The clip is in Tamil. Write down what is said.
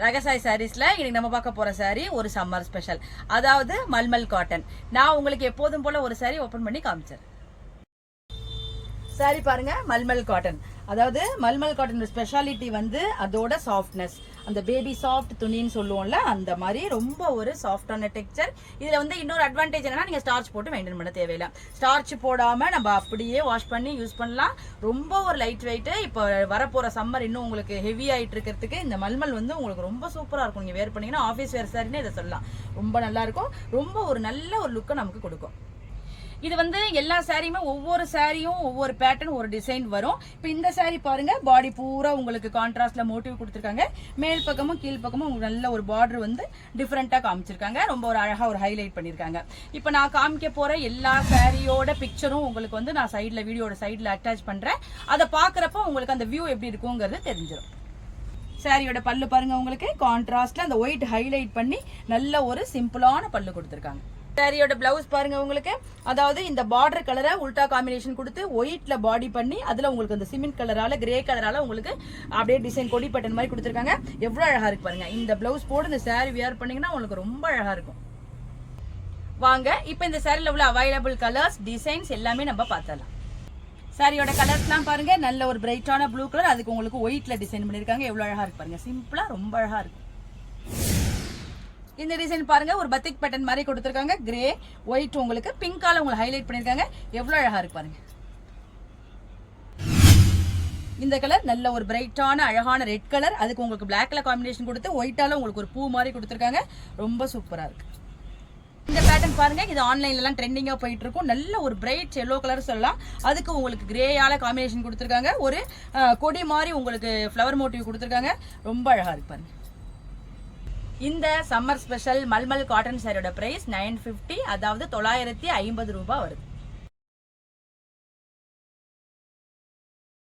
ரகசாய் சாரீஸ்ல இன்னைக்கு நம்ம பார்க்க போற சாரி ஒரு சம்மர் ஸ்பெஷல், அதாவது மல்மல் காட்டன். நான் உங்களுக்கு எப்போதும் போல ஒரு சாரி ஓபன் பண்ணி காமிச்சேன். சாரி பாருங்க, மல்மல் காட்டன். அதாவது மல்மல் காட்டன் ஸ்பெஷாலிட்டி வந்து அதோட சாஃப்ட்னஸ், அந்த பேபி சாஃப்ட் துணின்னு சொல்லுவோம்ல, அந்த மாதிரி ரொம்ப ஒரு சாஃப்டான டெக்ஸ்சர். இதுல வந்து இன்னொரு அட்வான்டேஜ் என்னன்னா, நீங்க ஸ்டார்ச் போட்டு மெயின்டைன் பண்ண தேவையில்லை. ஸ்டார்ச் போடாம நம்ம அப்படியே வாஷ் பண்ணி யூஸ் பண்ணலாம். ரொம்ப ஒரு லைட் வெயிட். இப்போ வரப்போற சம்மர் இன்னும் உங்களுக்கு ஹெவி ஆயிட்டு இருக்கிறதுக்கு இந்த மல்மல் வந்து உங்களுக்கு ரொம்ப சூப்பரா இருக்கும். நீங்க வேர் பண்ணீங்கன்னா ஆஃபீஸ் வேர் சாரின்னு இதை சொல்லலாம். ரொம்ப நல்லா இருக்கும். ரொம்ப ஒரு நல்ல ஒரு லுக்கை நமக்கு கொடுக்கும். இது வந்து எல்லா சாரியுமே ஒவ்வொரு சாரியும் ஒவ்வொரு பேட்டர்ன் ஒரு டிசைன் வரும். இப்போ இந்த சாரி பாருங்க, பாடி பூரா உங்களுக்கு கான்ட்ராஸ்ட்ல மோட்டிவ் கொடுத்துருக்காங்க. மேல் பக்கமும் கீழ் பக்கமும் உங்களுக்கு நல்ல ஒரு பார்டர் வந்து டிஃப்ரெண்டா காமிச்சிருக்காங்க. ரொம்ப ஒரு அழகா ஒரு ஹைலைட் பண்ணிருக்காங்க. இப்போ நான் காமிக்க போற எல்லா சாரியோட பிக்சரும் உங்களுக்கு வந்து நான் சைட்ல வீடியோட சைட்ல அட்டாச் பண்றேன். அதை பாக்குறப்ப உங்களுக்கு அந்த வியூ எப்படி இருக்குங்கிறது தெரிஞ்சிடும். சாரியோட பல்லு பாருங்க, உங்களுக்கு கான்ட்ராஸ்ட்ல அந்த ஒயிட் ஹைலைட் பண்ணி நல்ல ஒரு சிம்பிளான பல்லு கொடுத்துருக்காங்க. சாரியோட பிளவுஸ் பாருங்க உங்களுக்கு, அதாவது இந்த பார்டர் கலரை உல்டா காம்பினேஷன் கொடுத்து ஒயிட்ல பாடி பண்ணி அதுல உங்களுக்கு அந்த சிமெண்ட் கலரால கிரே கலரால உங்களுக்கு அப்படியே டிசைன் கொடி பட்டன் மாதிரி கொடுத்துருக்காங்க. எவ்வளவு அழகா இருக்கு பாருங்க. இந்த பிளவுஸ் போட்டு இந்த சாரி வியர் பண்ணீங்கன்னா உங்களுக்கு ரொம்ப அழகா இருக்கும். வாங்க இப்ப இந்த சாரில உள்ள அவைலபிள் கலர்ஸ் டிசைன்ஸ் எல்லாமே நம்ம பார்த்தலாம். சாரியோட கலர்ஸ்லாம் பாருங்க, நல்ல ஒரு பிரைட்டான ப்ளூ கலர், அதுக்கு உங்களுக்கு ஒயிட்ல டிசைன் பண்ணிருக்காங்க. எவ்வளவு அழகா இருக்கு பாருங்க. சிம்பிளா ரொம்ப அழகா இருக்கு. இந்த டிசைன் பாருங்க, ஒரு பத்திக் பேட்டர்ன் மாதிரி கொடுத்துருக்காங்க. கிரே ஒயிட் உங்களுக்கு பிங்கால உங்களுக்கு ஹைலைட் பண்ணிருக்காங்க. எவ்வளவு அழகா இருக்கு பாருங்க. இந்த கலர் நல்ல ஒரு பிரைட்டான அழகான ரெட் கலர், அதுக்கு உங்களுக்கு பிளாக் கலர் காம்பினேஷன் கொடுத்து ஒயிட்டால உங்களுக்கு ஒரு பூ மாதிரி கொடுத்துருக்காங்க. ரொம்ப சூப்பரா இருக்கு. இந்த பேட்டர்ன் பாருங்க, இது ஆன்லைன்ல எல்லாம் ட்ரெண்டிங்கா போயிட்டு இருக்கும். நல்ல ஒரு பிரைட் எல்லோ கலர் சொல்லலாம். அதுக்கு உங்களுக்கு கிரேயால காம்பினேஷன் கொடுத்துருக்காங்க. ஒரு கொடி மாதிரி உங்களுக்கு ஃப்ளவர் மோட்டிவ் கொடுத்துருக்காங்க. ரொம்ப அழகா இருக்கு பாருங்க. இந்த சம்மர் ஸ்பெஷல் மல்மல் காட்டன் சாரியோட பிரைஸ் 950, அதாவது 950 ரூபாய் வருது.